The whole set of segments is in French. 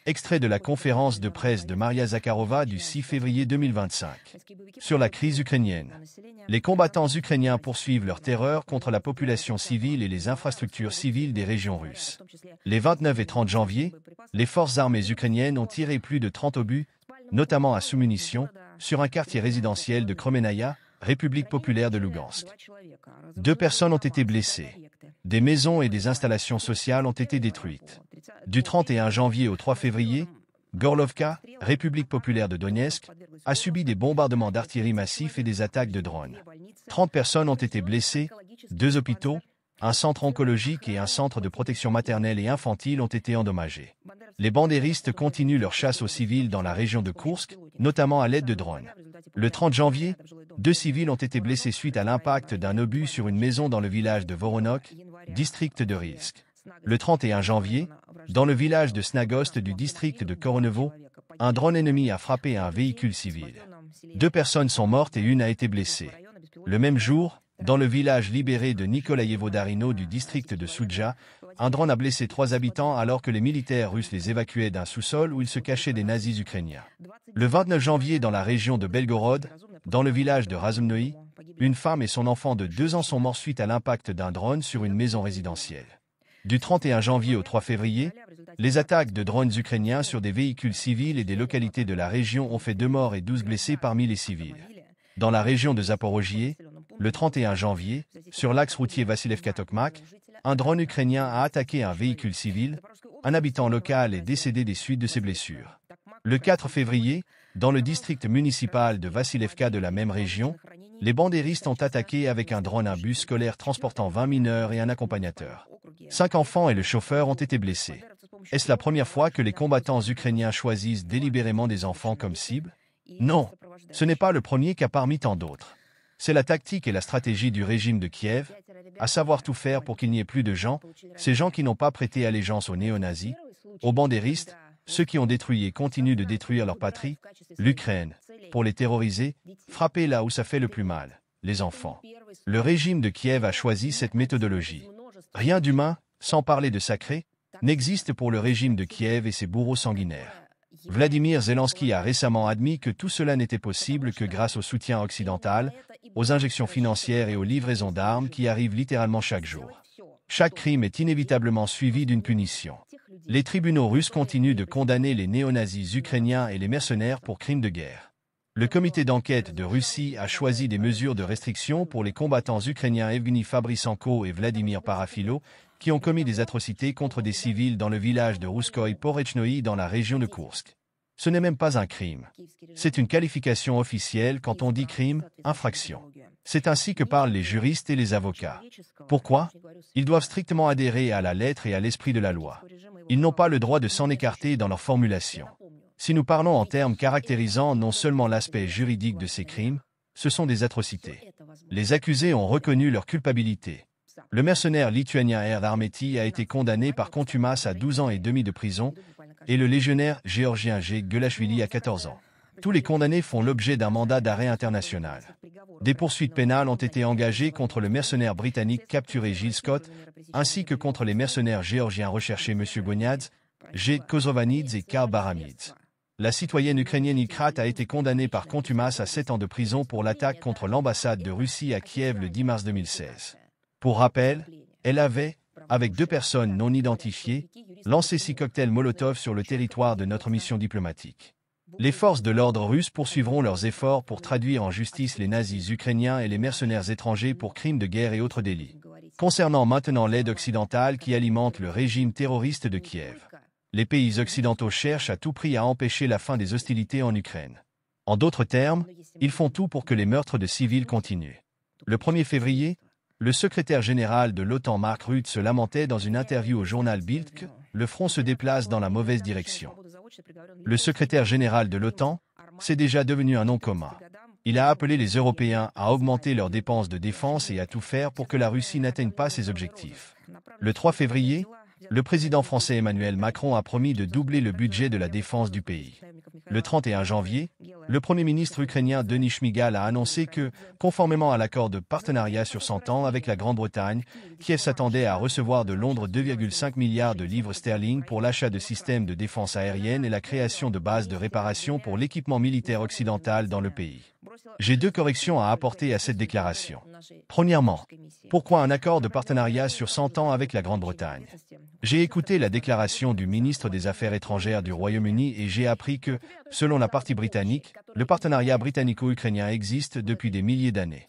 Extrait de la conférence de presse de Maria Zakharova du 6 février 2025. Sur la crise ukrainienne. Les combattants ukrainiens poursuivent leur terreur contre la population civile et les infrastructures civiles des régions russes. Les 29 et 30 janvier, les forces armées ukrainiennes ont tiré plus de 30 obus, notamment à sous-munitions, sur un quartier résidentiel de Kremenaya, République populaire de Lugansk. 2 personnes ont été blessées. Des maisons et des installations sociales ont été détruites. Du 31 janvier au 3 février, Gorlovka, République populaire de Donetsk, a subi des bombardements d'artillerie massifs et des attaques de drones. 30 personnes ont été blessées, 2 hôpitaux, un centre oncologique et un centre de protection maternelle et infantile ont été endommagés. Les bandéristes continuent leur chasse aux civils dans la région de Koursk, notamment à l'aide de drones. Le 30 janvier, 2 civils ont été blessés suite à l'impact d'un obus sur une maison dans le village de Voronok, district de Rilsk. Le 31 janvier, dans le village de Snagost du district de Koronevo, un drone ennemi a frappé un véhicule civil. 2 personnes sont mortes et une a été blessée. Le même jour, dans le village libéré de Nikolaïevo-Darino du district de Soudja, un drone a blessé 3 habitants alors que les militaires russes les évacuaient d'un sous-sol où ils se cachaient des nazis ukrainiens. Le 29 janvier, dans la région de Belgorod, dans le village de Razumnoï, une femme et son enfant de 2 ans sont morts suite à l'impact d'un drone sur une maison résidentielle. Du 31 janvier au 3 février, les attaques de drones ukrainiens sur des véhicules civils et des localités de la région ont fait 2 morts et 12 blessés parmi les civils. Dans la région de Zaporojié, le 31 janvier, sur l'axe routier Vassilevka-Tokmak, un drone ukrainien a attaqué un véhicule civil. Un habitant local est décédé des suites de ses blessures. Le 4 février, dans le district municipal de Vassilevka de la même région, les bandéristes ont attaqué avec un drone un bus scolaire transportant 20 mineurs et un accompagnateur. 5 enfants et le chauffeur ont été blessés. Est-ce la première fois que les combattants ukrainiens choisissent délibérément des enfants comme cible? Non, ce n'est pas le premier cas parmi tant d'autres. C'est la tactique et la stratégie du régime de Kiev, à savoir tout faire pour qu'il n'y ait plus de gens, ces gens qui n'ont pas prêté allégeance aux néo-nazis, aux bandéristes, ceux qui ont détruit et continuent de détruire leur patrie, l'Ukraine, pour les terroriser, frapper là où ça fait le plus mal, les enfants. Le régime de Kiev a choisi cette méthodologie. Rien d'humain, sans parler de sacré, n'existe pour le régime de Kiev et ses bourreaux sanguinaires. Vladimir Zelensky a récemment admis que tout cela n'était possible que grâce au soutien occidental, aux injections financières et aux livraisons d'armes qui arrivent littéralement chaque jour. Chaque crime est inévitablement suivi d'une punition. Les tribunaux russes continuent de condamner les néo-nazis ukrainiens et les mercenaires pour crimes de guerre. Le comité d'enquête de Russie a choisi des mesures de restriction pour les combattants ukrainiens Evgeny Fabrisenko et Vladimir Parafilo, qui ont commis des atrocités contre des civils dans le village de Rouskoï-Porechnoï dans la région de Koursk. Ce n'est même pas un crime. C'est une qualification officielle quand on dit crime, infraction. C'est ainsi que parlent les juristes et les avocats. Pourquoi? Ils doivent strictement adhérer à la lettre et à l'esprit de la loi. Ils n'ont pas le droit de s'en écarter dans leur formulation. Si nous parlons en termes caractérisant non seulement l'aspect juridique de ces crimes, ce sont des atrocités. Les accusés ont reconnu leur culpabilité. Le mercenaire lituanien Erd Armeti a été condamné par contumace à 12 ans et demi de prison, et le légionnaire géorgien G. Gelashvili à 14 ans. Tous les condamnés font l'objet d'un mandat d'arrêt international. Des poursuites pénales ont été engagées contre le mercenaire britannique capturé Gil Scott, ainsi que contre les mercenaires géorgiens recherchés M. Gonyadze, G. Kozovanidze et Karl Baramidze. La citoyenne ukrainienne Ikrat a été condamnée par contumace à 7 ans de prison pour l'attaque contre l'ambassade de Russie à Kiev le 10 mars 2016. Pour rappel, elle avait, avec 2 personnes non identifiées, lancé 6 cocktails Molotov sur le territoire de notre mission diplomatique. Les forces de l'ordre russes poursuivront leurs efforts pour traduire en justice les nazis ukrainiens et les mercenaires étrangers pour crimes de guerre et autres délits. Concernant maintenant l'aide occidentale qui alimente le régime terroriste de Kiev. Les pays occidentaux cherchent à tout prix à empêcher la fin des hostilités en Ukraine. En d'autres termes, ils font tout pour que les meurtres de civils continuent. Le 1er février, le secrétaire général de l'OTAN Mark Rutte se lamentait dans une interview au journal Bild que « le front se déplace dans la mauvaise direction ». Le secrétaire général de l'OTAN, c'est déjà devenu un nom commun. Il a appelé les Européens à augmenter leurs dépenses de défense et à tout faire pour que la Russie n'atteigne pas ses objectifs. Le 3 février, le président français Emmanuel Macron a promis de doubler le budget de la défense du pays. Le 31 janvier, Le Premier ministre ukrainien Denis Shmyhal a annoncé que, conformément à l'accord de partenariat sur 100 ans avec la Grande-Bretagne, Kiev s'attendait à recevoir de Londres 2,5 milliards de livres sterling pour l'achat de systèmes de défense aérienne et la création de bases de réparation pour l'équipement militaire occidental dans le pays. J'ai deux corrections à apporter à cette déclaration. Premièrement, pourquoi un accord de partenariat sur 100 ans avec la Grande-Bretagne? J'ai écouté la déclaration du ministre des Affaires étrangères du Royaume-Uni et j'ai appris que, selon la partie britannique, le partenariat britannico-ukrainien existe depuis des milliers d'années.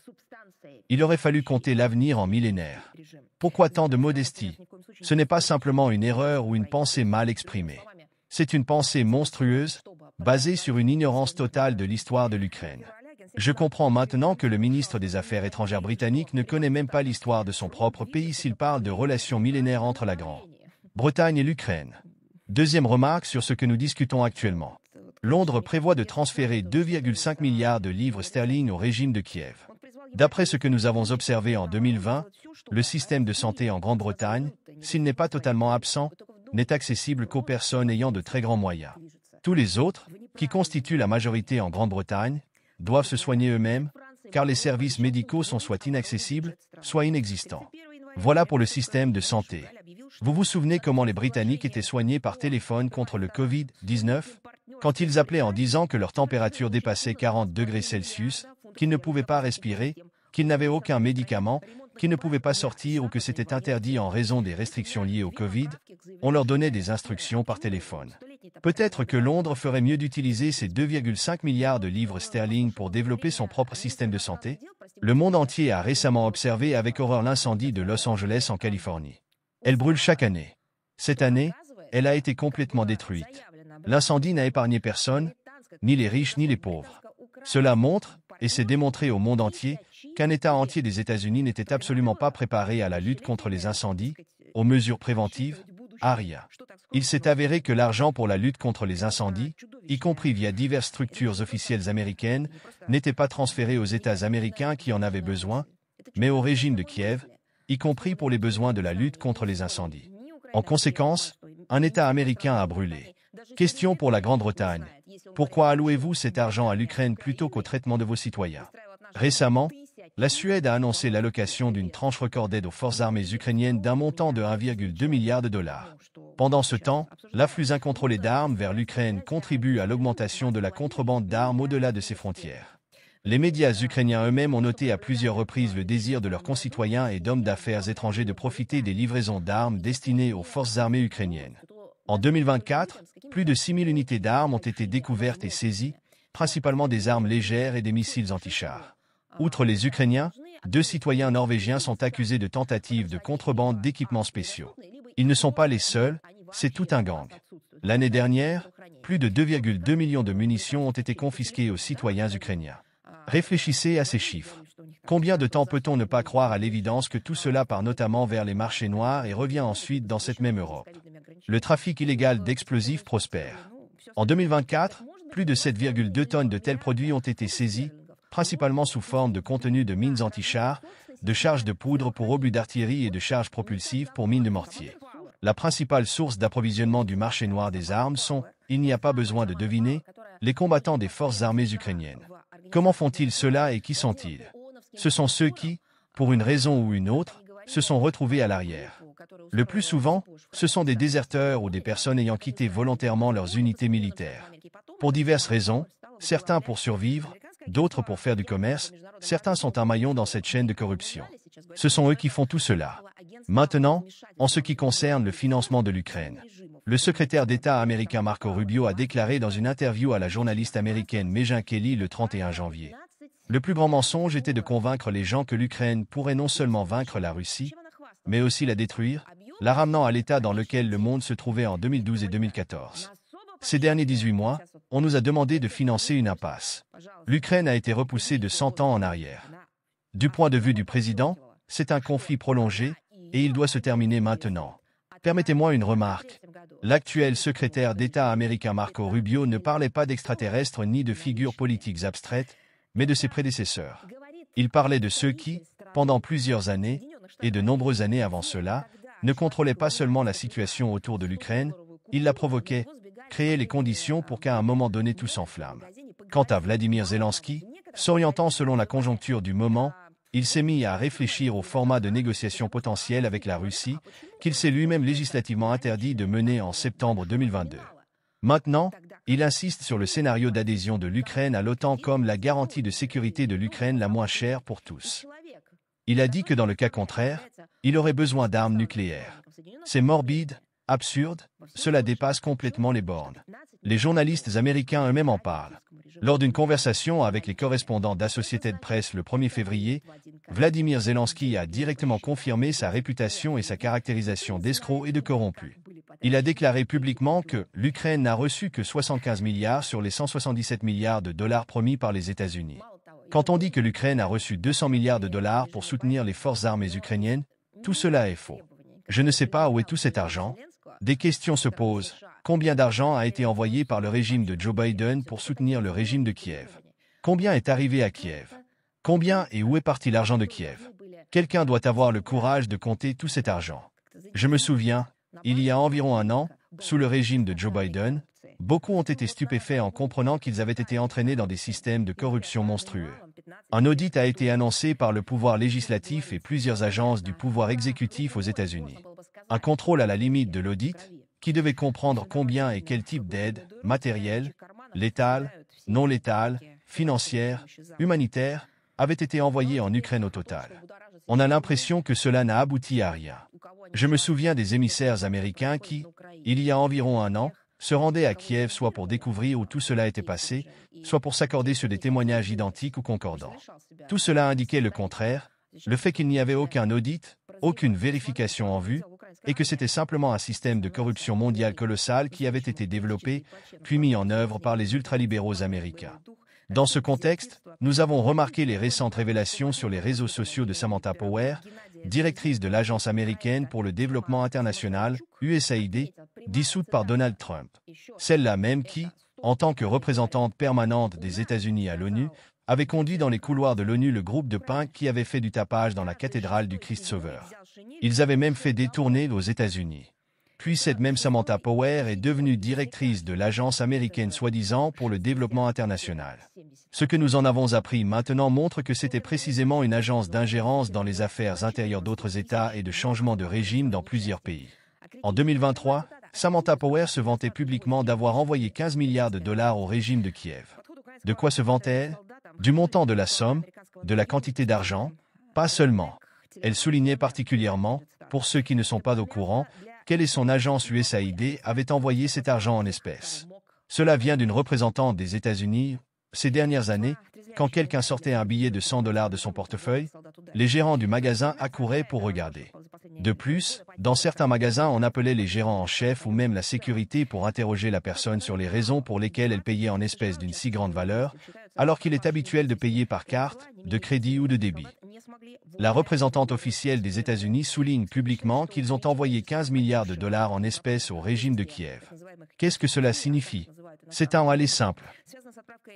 Il aurait fallu compter l'avenir en millénaires. Pourquoi tant de modestie? Ce n'est pas simplement une erreur ou une pensée mal exprimée. C'est une pensée monstrueuse, basée sur une ignorance totale de l'histoire de l'Ukraine. Je comprends maintenant que le ministre des Affaires étrangères britannique ne connaît même pas l'histoire de son propre pays s'il parle de relations millénaires entre la Grande-Bretagne et l'Ukraine. Deuxième remarque sur ce que nous discutons actuellement. Londres prévoit de transférer 2,5 milliards de livres sterling au régime de Kiev. D'après ce que nous avons observé en 2020, le système de santé en Grande-Bretagne, s'il n'est pas totalement absent, n'est accessible qu'aux personnes ayant de très grands moyens. Tous les autres, qui constituent la majorité en Grande-Bretagne, doivent se soigner eux-mêmes, car les services médicaux sont soit inaccessibles, soit inexistants. Voilà pour le système de santé. Vous vous souvenez comment les Britanniques étaient soignés par téléphone contre le Covid-19? Quand ils appelaient en disant que leur température dépassait 40 degrés Celsius, qu'ils ne pouvaient pas respirer, qu'ils n'avaient aucun médicament, qu'ils ne pouvaient pas sortir ou que c'était interdit en raison des restrictions liées au Covid, on leur donnait des instructions par téléphone. Peut-être que Londres ferait mieux d'utiliser ces 2,5 milliards de livres sterling pour développer son propre système de santé? Le monde entier a récemment observé avec horreur l'incendie de Los Angeles en Californie. Elle brûle chaque année. Cette année, elle a été complètement détruite. L'incendie n'a épargné personne, ni les riches ni les pauvres. Cela montre, et c'est démontré au monde entier, qu'un État entier des États-Unis n'était absolument pas préparé à la lutte contre les incendies, aux mesures préventives, à rien. Il s'est avéré que l'argent pour la lutte contre les incendies, y compris via diverses structures officielles américaines, n'était pas transféré aux États américains qui en avaient besoin, mais au régime de Kiev, y compris pour les besoins de la lutte contre les incendies. En conséquence, un État américain a brûlé. Question pour la Grande-Bretagne. Pourquoi allouez-vous cet argent à l'Ukraine plutôt qu'au traitement de vos citoyens? Récemment, la Suède a annoncé l'allocation d'une tranche record d'aide aux forces armées ukrainiennes d'un montant de 1,2 milliard de dollars. Pendant ce temps, l'afflux incontrôlé d'armes vers l'Ukraine contribue à l'augmentation de la contrebande d'armes au-delà de ses frontières. Les médias ukrainiens eux-mêmes ont noté à plusieurs reprises le désir de leurs concitoyens et d'hommes d'affaires étrangers de profiter des livraisons d'armes destinées aux forces armées ukrainiennes. En 2024, plus de 6 000 unités d'armes ont été découvertes et saisies, principalement des armes légères et des missiles anti-chars. Outre les Ukrainiens, 2 citoyens norvégiens sont accusés de tentatives de contrebande d'équipements spéciaux. Ils ne sont pas les seuls, c'est tout un gang. L'année dernière, plus de 2,2 millions de munitions ont été confisquées aux citoyens ukrainiens. Réfléchissez à ces chiffres. Combien de temps peut-on ne pas croire à l'évidence que tout cela part notamment vers les marchés noirs et revient ensuite dans cette même Europe? Le trafic illégal d'explosifs prospère. En 2024, plus de 7,2 tonnes de tels produits ont été saisis, principalement sous forme de contenu de mines anti-chars, de charges de poudre pour obus d'artillerie et de charges propulsives pour mines de mortier. La principale source d'approvisionnement du marché noir des armes sont, il n'y a pas besoin de deviner, les combattants des forces armées ukrainiennes. Comment font-ils cela et qui sont-ils? Ce sont ceux qui, pour une raison ou une autre, se sont retrouvés à l'arrière. Le plus souvent, ce sont des déserteurs ou des personnes ayant quitté volontairement leurs unités militaires. Pour diverses raisons, certains pour survivre, d'autres pour faire du commerce, certains sont un maillon dans cette chaîne de corruption. Ce sont eux qui font tout cela. Maintenant, en ce qui concerne le financement de l'Ukraine, le secrétaire d'État américain Marco Rubio a déclaré dans une interview à la journaliste américaine Megyn Kelly le 31 janvier. Le plus grand mensonge était de convaincre les gens que l'Ukraine pourrait non seulement vaincre la Russie, mais aussi la détruire, la ramenant à l'état dans lequel le monde se trouvait en 2012 et 2014. Ces derniers 18 mois, on nous a demandé de financer une impasse. L'Ukraine a été repoussée de 100 ans en arrière. Du point de vue du président, c'est un conflit prolongé, et il doit se terminer maintenant. Permettez-moi une remarque. L'actuel secrétaire d'État américain Marco Rubio ne parlait pas d'extraterrestres ni de figures politiques abstraites, mais de ses prédécesseurs. Il parlait de ceux qui, pendant plusieurs années, et de nombreuses années avant cela, ne contrôlaient pas seulement la situation autour de l'Ukraine, ils la provoquaient, créaient les conditions pour qu'à un moment donné tout s'enflamme. Quant à Vladimir Zelensky, s'orientant selon la conjoncture du moment, il s'est mis à réfléchir au format de négociation potentiel avec la Russie, qu'il s'est lui-même législativement interdit de mener en septembre 2022. Maintenant, il insiste sur le scénario d'adhésion de l'Ukraine à l'OTAN comme la garantie de sécurité de l'Ukraine la moins chère pour tous. Il a dit que dans le cas contraire, il aurait besoin d'armes nucléaires. C'est morbide, absurde, cela dépasse complètement les bornes. Les journalistes américains eux-mêmes en parlent. Lors d'une conversation avec les correspondants d'Associated Press le 1er février, Vladimir Zelensky a directement confirmé sa réputation et sa caractérisation d'escroc et de corrompu. Il a déclaré publiquement que l'Ukraine n'a reçu que 75 milliards sur les 177 milliards de dollars promis par les États-Unis. Quand on dit que l'Ukraine a reçu 200 milliards de dollars pour soutenir les forces armées ukrainiennes, tout cela est faux. Je ne sais pas où est tout cet argent. Des questions se posent. Combien d'argent a été envoyé par le régime de Joe Biden pour soutenir le régime de Kiev? Combien est arrivé à Kiev? Combien et où est parti l'argent de Kiev? Quelqu'un doit avoir le courage de compter tout cet argent. Je me souviens, il y a environ un an, sous le régime de Joe Biden, beaucoup ont été stupéfaits en comprenant qu'ils avaient été entraînés dans des systèmes de corruption monstrueux. Un audit a été annoncé par le pouvoir législatif et plusieurs agences du pouvoir exécutif aux États-Unis. Un contrôle à la limite de l'audit, qui devait comprendre combien et quel type d'aide, matérielle, létale, non létale, financière, humanitaire, avait été envoyé en Ukraine au total. On a l'impression que cela n'a abouti à rien. Je me souviens des émissaires américains qui, il y a environ un an, se rendaient à Kiev soit pour découvrir où tout cela était passé, soit pour s'accorder sur des témoignages identiques ou concordants. Tout cela indiquait le contraire, le fait qu'il n'y avait aucun audit, aucune vérification en vue, et que c'était simplement un système de corruption mondiale colossal qui avait été développé, puis mis en œuvre par les ultralibéraux américains. Dans ce contexte, nous avons remarqué les récentes révélations sur les réseaux sociaux de Samantha Power, directrice de l'Agence américaine pour le développement international, USAID, dissoute par Donald Trump. Celle-là même qui, en tant que représentante permanente des États-Unis à l'ONU, avait conduit dans les couloirs de l'ONU le groupe de punk qui avait fait du tapage dans la cathédrale du Christ Sauveur. Ils avaient même fait des tournées aux États-Unis. Puis cette même Samantha Power est devenue directrice de l'agence américaine soi-disant pour le développement international. Ce que nous en avons appris maintenant montre que c'était précisément une agence d'ingérence dans les affaires intérieures d'autres États et de changement de régime dans plusieurs pays. En 2023, Samantha Power se vantait publiquement d'avoir envoyé 15 milliards de dollars au régime de Kiev. De quoi se vantait-elle? Du montant de la somme, de la quantité d'argent, pas seulement. Elle soulignait particulièrement, pour ceux qui ne sont pas au courant, qu'elle et son agence USAID avaient envoyé cet argent en espèces. Cela vient d'une représentante des États-Unis. Ces dernières années, quand quelqu'un sortait un billet de 100 $ de son portefeuille, les gérants du magasin accouraient pour regarder. De plus, dans certains magasins, on appelait les gérants en chef ou même la sécurité pour interroger la personne sur les raisons pour lesquelles elle payait en espèces d'une si grande valeur, alors qu'il est habituel de payer par carte, de crédit ou de débit. La représentante officielle des États-Unis souligne publiquement qu'ils ont envoyé 15 milliards de dollars en espèces au régime de Kiev. Qu'est-ce que cela signifie? C'est un aller simple.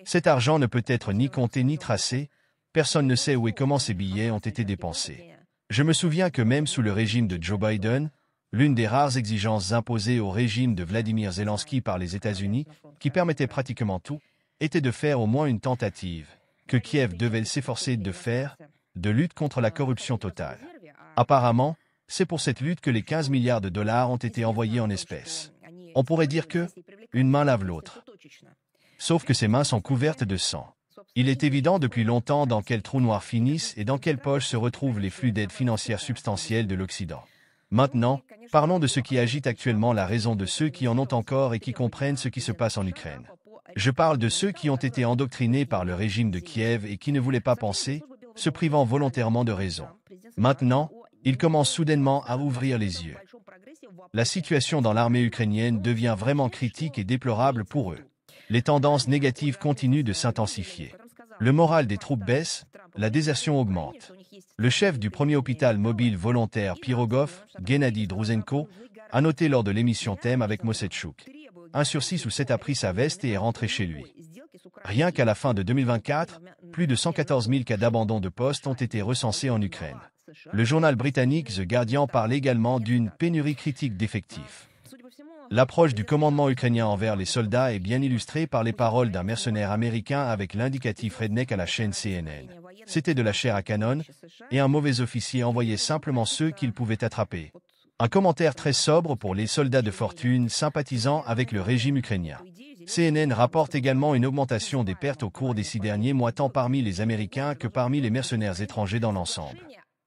Cet argent ne peut être ni compté ni tracé, personne ne sait où et comment ces billets ont été dépensés. Je me souviens que même sous le régime de Joe Biden, l'une des rares exigences imposées au régime de Vladimir Zelensky par les États-Unis, qui permettait pratiquement tout, était de faire au moins une tentative, que Kiev devait s'efforcer de faire, de lutte contre la corruption totale. Apparemment, c'est pour cette lutte que les 15 milliards de dollars ont été envoyés en espèces. On pourrait dire que, une main lave l'autre. Sauf que ces mains sont couvertes de sang. Il est évident depuis longtemps dans quel trou noir finissent et dans quelle poche se retrouvent les flux d'aide financière substantielle de l'Occident. Maintenant, parlons de ce qui agite actuellement la raison de ceux qui en ont encore et qui comprennent ce qui se passe en Ukraine. Je parle de ceux qui ont été endoctrinés par le régime de Kiev et qui ne voulaient pas penser, se privant volontairement de raison. Maintenant, ils commencent soudainement à ouvrir les yeux. La situation dans l'armée ukrainienne devient vraiment critique et déplorable pour eux. Les tendances négatives continuent de s'intensifier. Le moral des troupes baisse, la désertion augmente. Le chef du premier hôpital mobile volontaire Pirogov, Gennady Druzenko, a noté lors de l'émission Thème avec Mosetchouk. 1 sur 6 ou 7 a pris sa veste et est rentré chez lui. Rien qu'à la fin de 2024, plus de 114 000 cas d'abandon de poste ont été recensés en Ukraine. Le journal britannique The Guardian parle également d'une pénurie critique d'effectifs. L'approche du commandement ukrainien envers les soldats est bien illustrée par les paroles d'un mercenaire américain avec l'indicatif redneck à la chaîne CNN. C'était de la chair à canon, et un mauvais officier envoyait simplement ceux qu'il pouvait attraper. Un commentaire très sobre pour les soldats de fortune sympathisant avec le régime ukrainien. CNN rapporte également une augmentation des pertes au cours des 6 derniers mois tant parmi les Américains que parmi les mercenaires étrangers dans l'ensemble.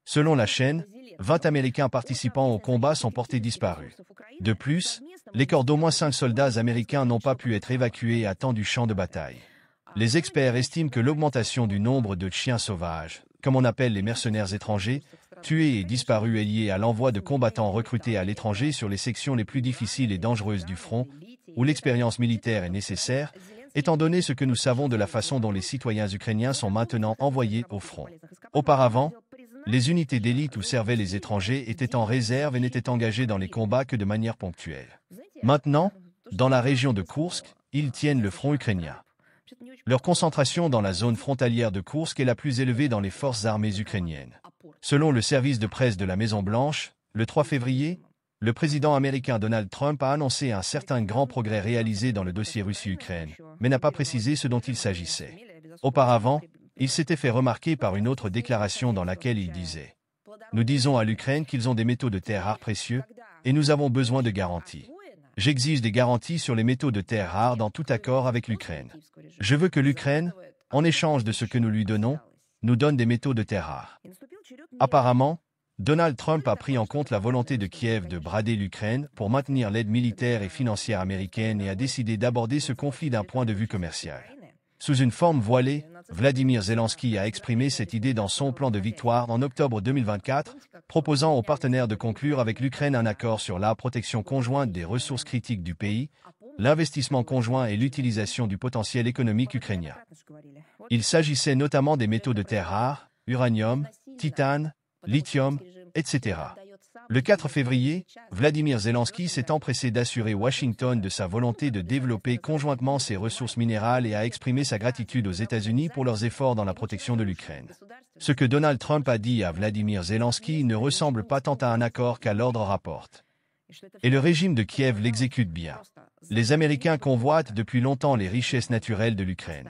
Selon la chaîne, 20 Américains participant au combat sont portés disparus. De plus, les corps d'au moins 5 soldats américains n'ont pas pu être évacués à temps du champ de bataille. Les experts estiment que l'augmentation du nombre de chiens sauvages, comme on appelle les mercenaires étrangers, tués et disparus est liée à l'envoi de combattants recrutés à l'étranger sur les sections les plus difficiles et dangereuses du front, où l'expérience militaire est nécessaire, étant donné ce que nous savons de la façon dont les citoyens ukrainiens sont maintenant envoyés au front. Auparavant, les unités d'élite où servaient les étrangers étaient en réserve et n'étaient engagés dans les combats que de manière ponctuelle. Maintenant, dans la région de Koursk, ils tiennent le front ukrainien. Leur concentration dans la zone frontalière de Koursk est la plus élevée dans les forces armées ukrainiennes. Selon le service de presse de la Maison-Blanche, le 3 février, le président américain Donald Trump a annoncé un certain grand progrès réalisé dans le dossier Russie-Ukraine, mais n'a pas précisé ce dont il s'agissait. Auparavant, il s'était fait remarquer par une autre déclaration dans laquelle il disait « Nous disons à l'Ukraine qu'ils ont des métaux de terre rares précieux, et nous avons besoin de garanties. J'exige des garanties sur les métaux de terre rares dans tout accord avec l'Ukraine. Je veux que l'Ukraine, en échange de ce que nous lui donnons, nous donne des métaux de terre rares. » Apparemment, Donald Trump a pris en compte la volonté de Kiev de brader l'Ukraine pour maintenir l'aide militaire et financière américaine et a décidé d'aborder ce conflit d'un point de vue commercial. Sous une forme voilée, Vladimir Zelensky a exprimé cette idée dans son plan de victoire en octobre 2024, proposant aux partenaires de conclure avec l'Ukraine un accord sur la protection conjointe des ressources critiques du pays, l'investissement conjoint et l'utilisation du potentiel économique ukrainien. Il s'agissait notamment des métaux de terre rares, uranium, titane, lithium, etc. Le 4 février, Vladimir Zelensky s'est empressé d'assurer Washington de sa volonté de développer conjointement ses ressources minérales et a exprimé sa gratitude aux États-Unis pour leurs efforts dans la protection de l'Ukraine. Ce que Donald Trump a dit à Vladimir Zelensky ne ressemble pas tant à un accord qu'à l'ordre rapporte. Et le régime de Kiev l'exécute bien. Les Américains convoitent depuis longtemps les richesses naturelles de l'Ukraine.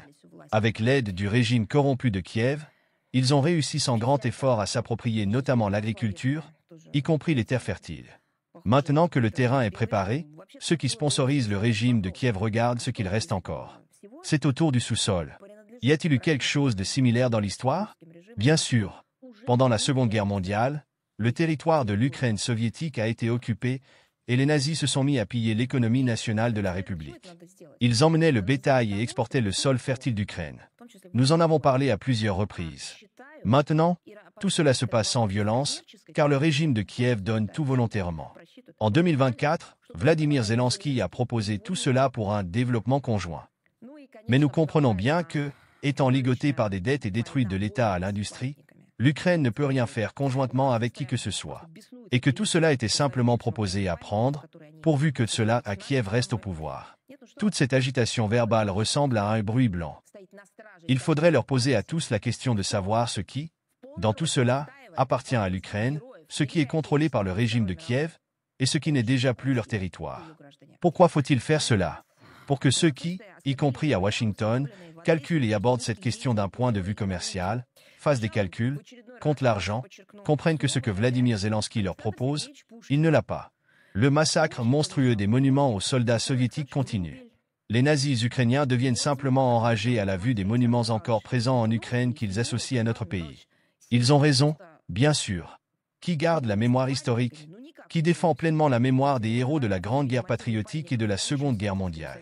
Avec l'aide du régime corrompu de Kiev, ils ont réussi sans grand effort à s'approprier notamment l'agriculture, y compris les terres fertiles. Maintenant que le terrain est préparé, ceux qui sponsorisent le régime de Kiev regardent ce qu'il reste encore. C'est autour du sous-sol. Y a-t-il eu quelque chose de similaire dans l'histoire? Bien sûr. Pendant la Seconde Guerre mondiale, le territoire de l'Ukraine soviétique a été occupé et les nazis se sont mis à piller l'économie nationale de la République. Ils emmenaient le bétail et exportaient le sol fertile d'Ukraine. Nous en avons parlé à plusieurs reprises. Maintenant, tout cela se passe sans violence, car le régime de Kiev donne tout volontairement. En 2024, Vladimir Zelensky a proposé tout cela pour un développement conjoint. Mais nous comprenons bien que, étant ligotée par des dettes et détruite de l'État à l'industrie, l'Ukraine ne peut rien faire conjointement avec qui que ce soit. Et que tout cela était simplement proposé à prendre, pourvu que cela à Kiev reste au pouvoir. Toute cette agitation verbale ressemble à un bruit blanc. Il faudrait leur poser à tous la question de savoir ce qui, dans tout cela, appartient à l'Ukraine, ce qui est contrôlé par le régime de Kiev, et ce qui n'est déjà plus leur territoire. Pourquoi faut-il faire cela? Pour que ceux qui, y compris à Washington, calculent et abordent cette question d'un point de vue commercial, fassent des calculs, comptent l'argent, comprennent que ce que Vladimir Zelensky leur propose, il ne l'a pas. Le massacre monstrueux des monuments aux soldats soviétiques continue. Les nazis ukrainiens deviennent simplement enragés à la vue des monuments encore présents en Ukraine qu'ils associent à notre pays. Ils ont raison, bien sûr. Qui garde la mémoire historique? Qui défend pleinement la mémoire des héros de la Grande Guerre patriotique et de la Seconde Guerre mondiale?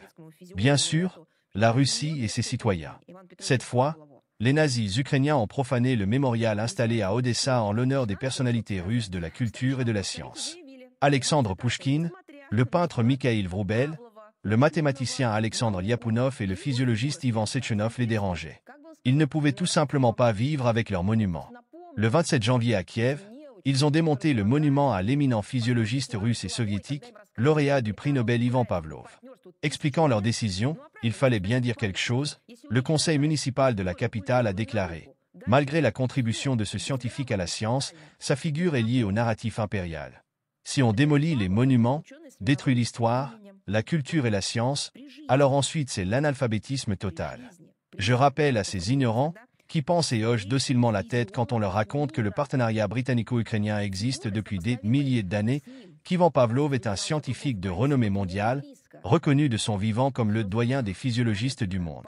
Bien sûr, la Russie et ses citoyens. Cette fois, les nazis ukrainiens ont profané le mémorial installé à Odessa en l'honneur des personnalités russes de la culture et de la science. Alexandre Pouchkine, le peintre Mikhail Vroubel, le mathématicien Alexandre Lyapunov et le physiologiste Ivan Sechenov les dérangeaient. Ils ne pouvaient tout simplement pas vivre avec leur monument. Le 27 janvier à Kiev, ils ont démonté le monument à l'éminent physiologiste russe et soviétique, lauréat du prix Nobel Ivan Pavlov. Expliquant leur décision, il fallait bien dire quelque chose, le conseil municipal de la capitale a déclaré « Malgré la contribution de ce scientifique à la science, sa figure est liée au narratif impérial. Si on démolit les monuments, détruit l'histoire, la culture et la science, alors ensuite c'est l'analphabétisme total. Je rappelle à ces ignorants, qui pensent et hochent docilement la tête quand on leur raconte que le partenariat britannico-ukrainien existe depuis des milliers d'années, qu'Ivan Pavlov est un scientifique de renommée mondiale, reconnu de son vivant comme le doyen des physiologistes du monde.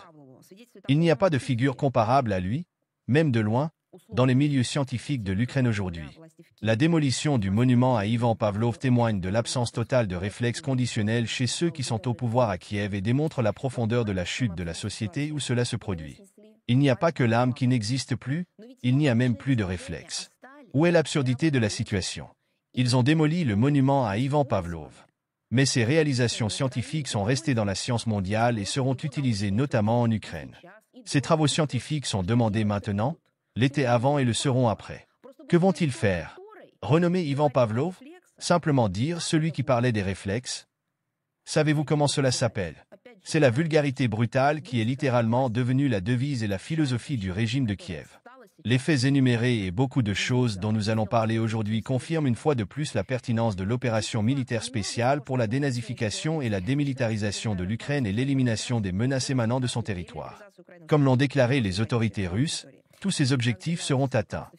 Il n'y a pas de figure comparable à lui, même de loin, dans les milieux scientifiques de l'Ukraine aujourd'hui. La démolition du monument à Ivan Pavlov témoigne de l'absence totale de réflexes conditionnels chez ceux qui sont au pouvoir à Kiev et démontre la profondeur de la chute de la société où cela se produit. Il n'y a pas que l'âme qui n'existe plus, il n'y a même plus de réflexes. Où est l'absurdité de la situation? Ils ont démoli le monument à Ivan Pavlov. Mais ces réalisations scientifiques sont restées dans la science mondiale et seront utilisées notamment en Ukraine. Ces travaux scientifiques sont demandés maintenant, l'été avant et le seront après. Que vont-ils faire? Renommer Ivan Pavlov? Simplement dire celui qui parlait des réflexes? Savez-vous comment cela s'appelle? C'est la vulgarité brutale qui est littéralement devenue la devise et la philosophie du régime de Kiev. Les faits énumérés et beaucoup de choses dont nous allons parler aujourd'hui confirment une fois de plus la pertinence de l'opération militaire spéciale pour la dénazification et la démilitarisation de l'Ukraine et l'élimination des menaces émanant de son territoire. Comme l'ont déclaré les autorités russes, tous ces objectifs seront atteints.